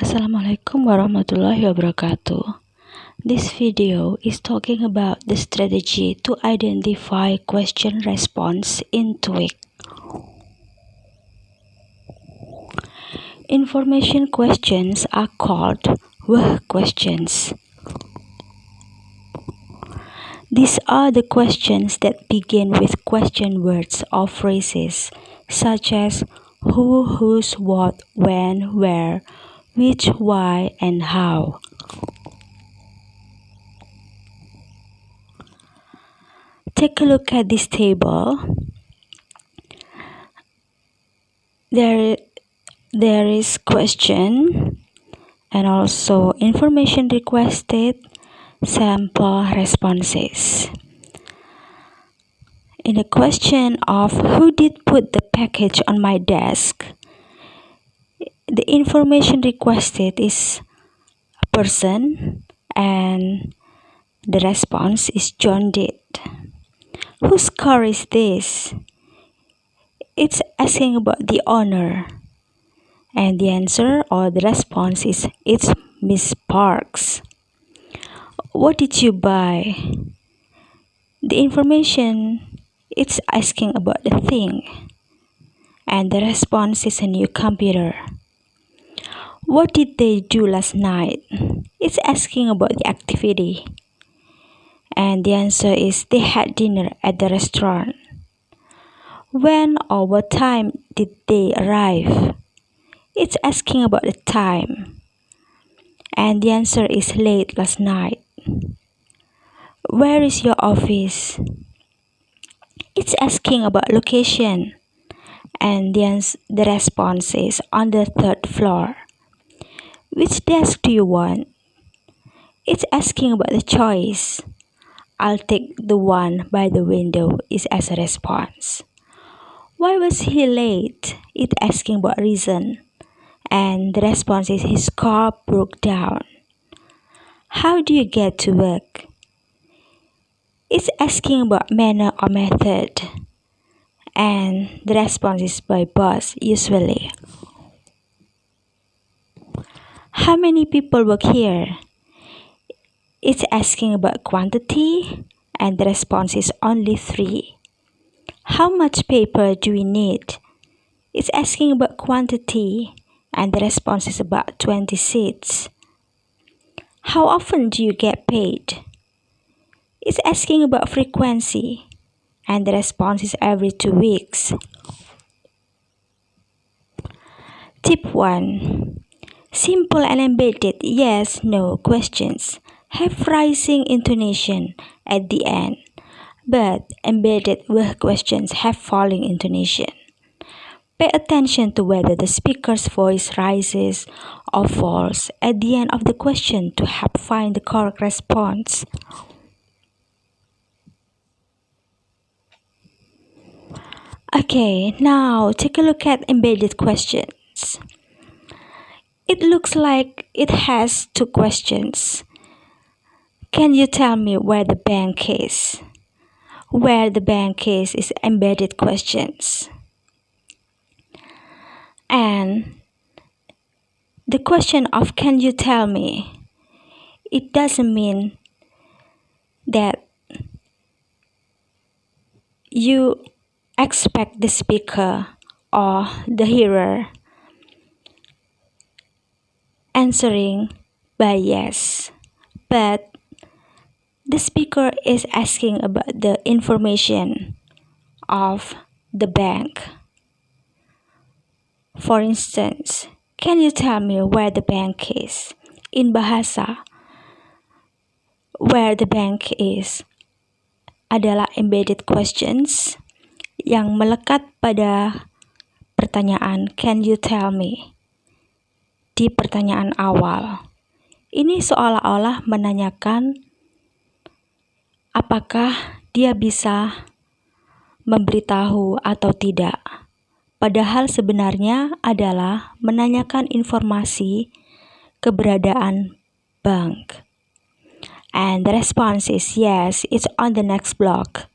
Assalamualaikum warahmatullahi wabarakatuh. This video is talking about the strategy to identify question response in TOEIC. Information questions are called questions. These are the questions that begin with question words or phrases such as who, whose, what, when, where, which, why, and how. Take a look at this table. There is question and also information requested, sample responses. In the question of who did put the package on my desk, the information requested is a person and the response is John did. Whose car is this? It's asking about the owner. And the answer or the response is it's Miss Parks. What did you buy? The information it's asking about the thing. And the response is a new computer. What did they do last night? It's asking about the activity. And the answer is they had dinner at the restaurant. When or what time did they arrive? It's asking about the time. And the answer is late last night. Where is your office? It's asking about location. And the response is on the 3rd floor. Which desk do you want? It's asking about the choice. I'll take the one by the window is as a response. Why was he late? It's asking about reason. And the response is his car broke down. How do you get to work? It's asking about manner or method. And the response is by bus, usually. How many people work here? It's asking about quantity, and the response is only 3. How much paper do we need? It's asking about quantity, and the response is about 20 sheets. How often do you get paid? It's asking about frequency, and the response is every 2 weeks. Tip 1. Simple and embedded yes/no questions have rising intonation at the end, but embedded questions have falling intonation. Pay attention to whether the speaker's voice rises or falls at the end of the question to help find the correct response. Okay, now take a look at embedded questions. It looks like it has 2 questions. Can you tell me where the bank is? Where the bank is embedded questions. And the question of can you tell me, it doesn't mean that you expect the speaker or the hearer answering by yes, but the speaker is asking about the information of the bank. For instance, can you tell me where the bank is? In bahasa, where the bank is adalah embedded questions yang melekat pada pertanyaan can you tell me di pertanyaan awal. Ini seolah-olah menanyakan apakah dia bisa memberitahu atau tidak. Padahal sebenarnya adalah menanyakan informasi keberadaan bank. And the response is yes, it's on the next block.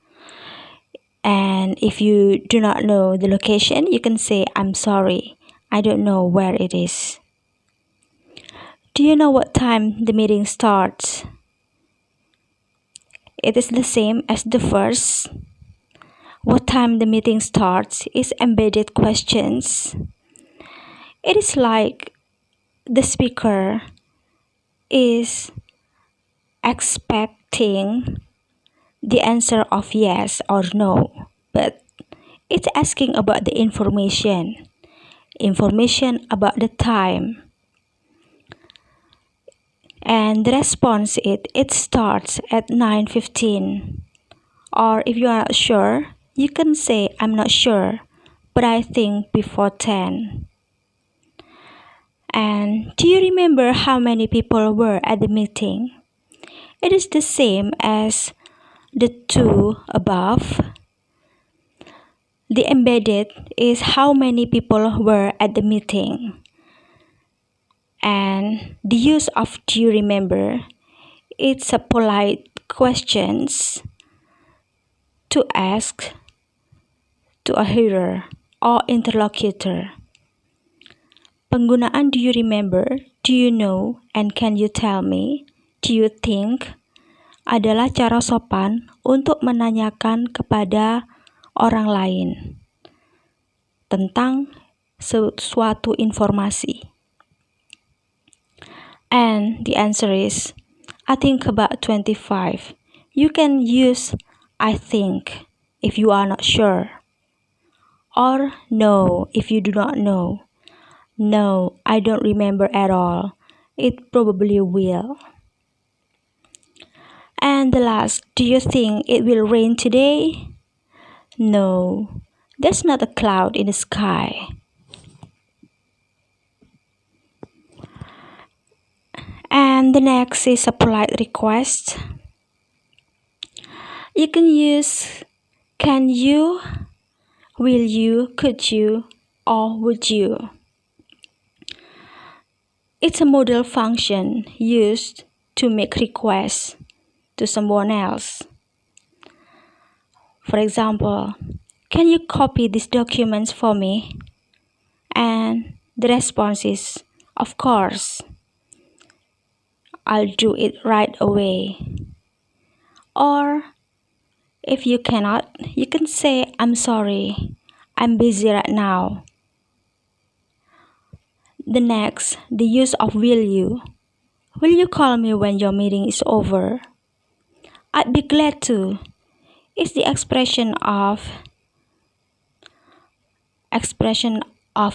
And if you do not know the location, you can say, I'm sorry, I don't know where it is. Do you know what time the meeting starts? It is the same as the first. What time the meeting starts is embedded questions. It is like the speaker is expecting the answer of yes or no, but it's asking about the information about the time. And the response it starts at 9:15. Or if you are not sure, you can say I'm not sure, but I think before 10. And do you remember how many people were at the meeting? It is the same as the two above. The embedded is how many people were at the meeting. And the use of do you remember? It's a polite questions to ask to a hearer or interlocutor. Penggunaan do you remember, do you know, and can you tell me, do you think adalah cara sopan untuk menanyakan kepada orang lain tentang suatu informasi. And the answer is, I think about 25. You can use I think if you are not sure. Or no if you do not know. No, I don't remember at all. It probably will. And the last, do you think it will rain today? No, there's not a cloud in the sky. And the next is a polite request. You can use can you, will you, could you, or would you. It's a modal function used to make requests to someone else. For example, can you copy these documents for me? And the response is, of course. I'll do it right away. Or if you cannot, you can say, I'm sorry, I'm busy right now. The next, the use of will you. Will you call me when your meeting is over? I'd be glad to. It's the expression of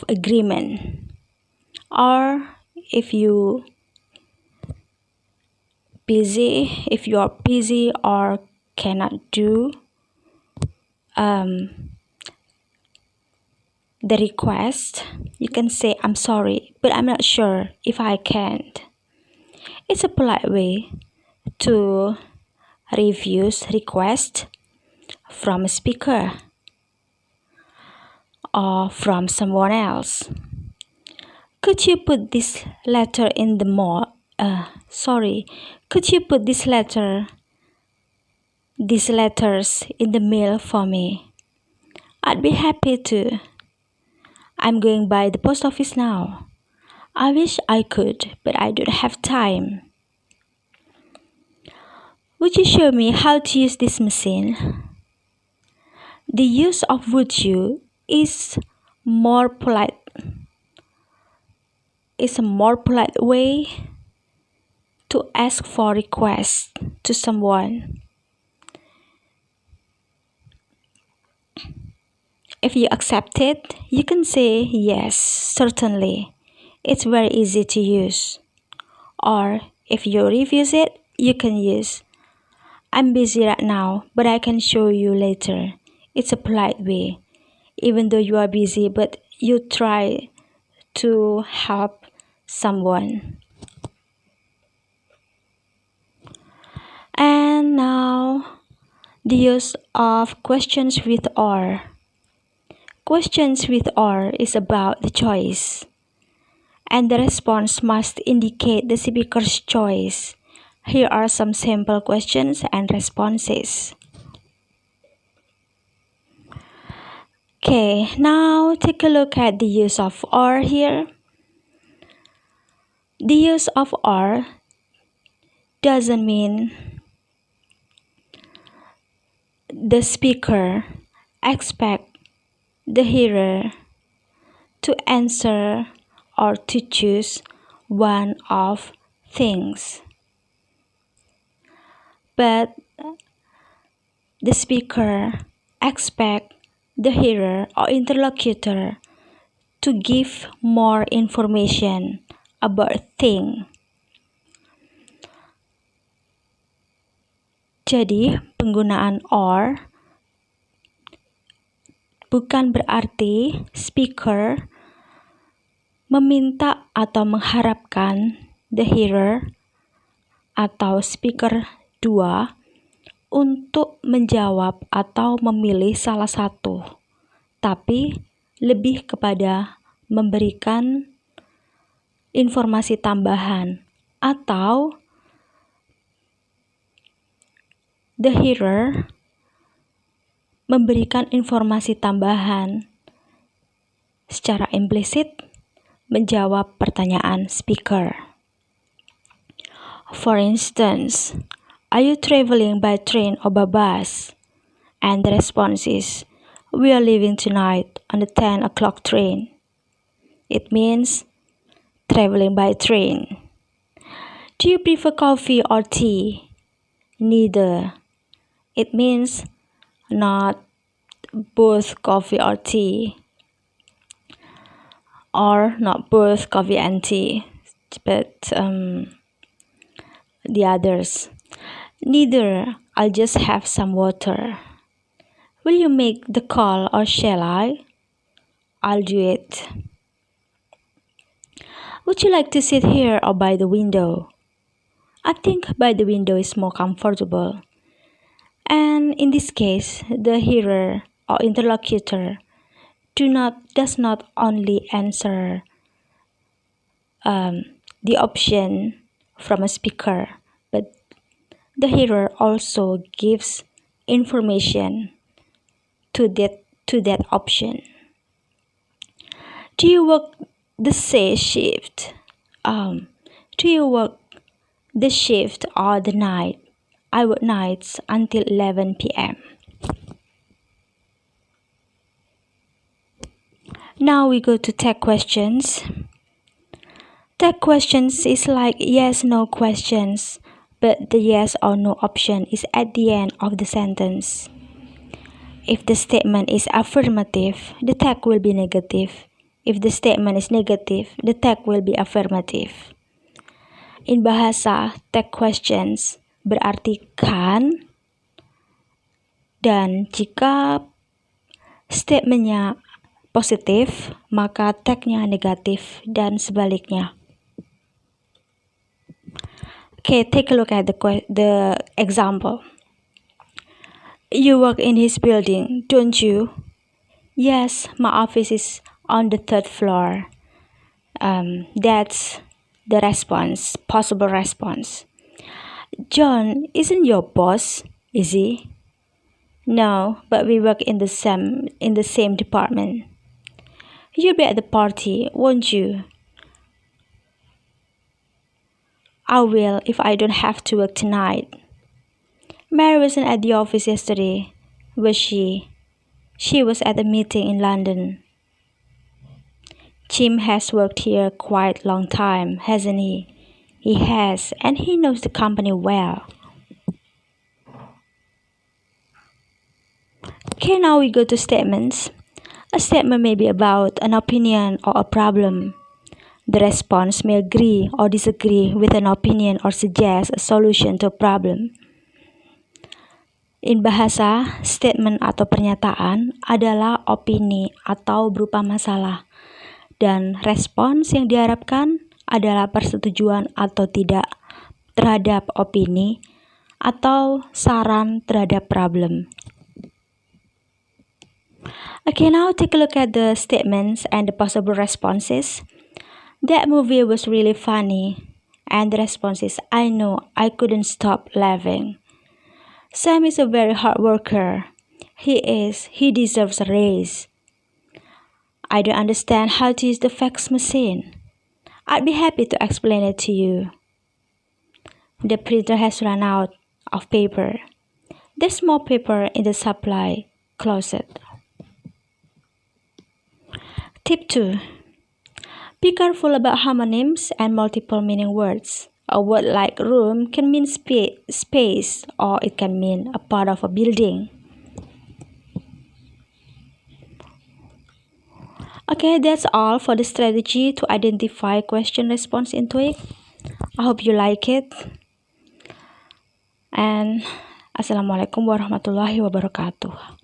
agreement. Or if you are busy or cannot do the request, you can say I'm sorry, but I'm not sure if I can't. It's a polite way to refuse request from a speaker or from someone else. Could you put this letter in the could you put these letters in the mail for me? I'd be happy to. I'm going by the post office now. I wish I could, but I don't have time. Would you show me how to use this machine? The use of would you is more polite. It's a more polite way to ask for requests to someone. If you accept it, you can say yes, certainly. It's very easy to use. Or if you refuse it, you can use I'm busy right now, but I can show you later. It's a polite way. Even though you are busy, but you try to help someone. And now, the use of questions with or. Questions with or is about the choice, and the response must indicate the speaker's choice. Here are some sample questions and responses. Okay, now take a look at the use of or here. The use of "or" doesn't mean the speaker expects the hearer to answer or to choose one of things, but the speaker expects the hearer or interlocutor to give more information about a thing. Jadi, penggunaan "or" bukan berarti speaker meminta atau mengharapkan the hearer atau speaker 2 untuk menjawab atau memilih salah satu, tapi lebih kepada memberikan informasi tambahan atau the hearer memberikan informasi tambahan secara implisit menjawab pertanyaan speaker. For instance, are you traveling by train or by bus? And the response is, we are leaving tonight on the 10 o'clock train. It means traveling by train. Do you prefer coffee or tea? Neither. It means not both coffee or tea, or not both coffee and tea, but the others. Neither. I'll just have some water. Will you make the call or shall I? I'll do it. Would you like to sit here or by the window? I think by the window is more comfortable. And in this case, the hearer or interlocutor does not only answer the option from a speaker, but the hearer also gives information to that option. Do you work the say shift? Do you work the shift or the night? I work nights until 11 p.m. Now we go to tag questions. Tag questions is like yes-no questions, but the yes or no option is at the end of the sentence. If the statement is affirmative, the tag will be negative. If the statement is negative, the tag will be affirmative. In bahasa, tag questions berarti kan, dan jika statementnya positif, maka tagnya negatif dan sebaliknya. Okay, take a look at the example. You work in his building, don't you? Yes, my office is on the 3rd floor. That's the response, possible response. John isn't your boss, is he? No, but we work in the same department. You'll be at the party, won't you? I will if I don't have to work tonight. Mary wasn't at the office yesterday, was she? She was at a meeting in London. Jim has worked here quite a long time, hasn't he? He has, and he knows the company well. Okay, now we go to statements. A statement may be about an opinion or a problem. The response may agree or disagree with an opinion or suggest a solution to a problem. In bahasa, statement atau pernyataan adalah opini atau berupa masalah, dan respons yang diharapkan adalah persetujuan atau tidak terhadap opini atau saran terhadap problem. Okay, now take a look at the statements and the possible responses. That movie was really funny, and the response is, I know, I couldn't stop laughing. Sam is a very hard worker. He deserves a raise. I don't understand how to use the fax machine. I'd be happy to explain it to you. The printer has run out of paper. There's more paper in the supply closet. Tip 2. Be careful about homonyms and multiple meaning words. A word like room can mean space, or it can mean a part of a building. Okay, that's all for the strategy to identify question response in TOEIC. I hope you like it. And Assalamualaikum warahmatullahi wabarakatuh.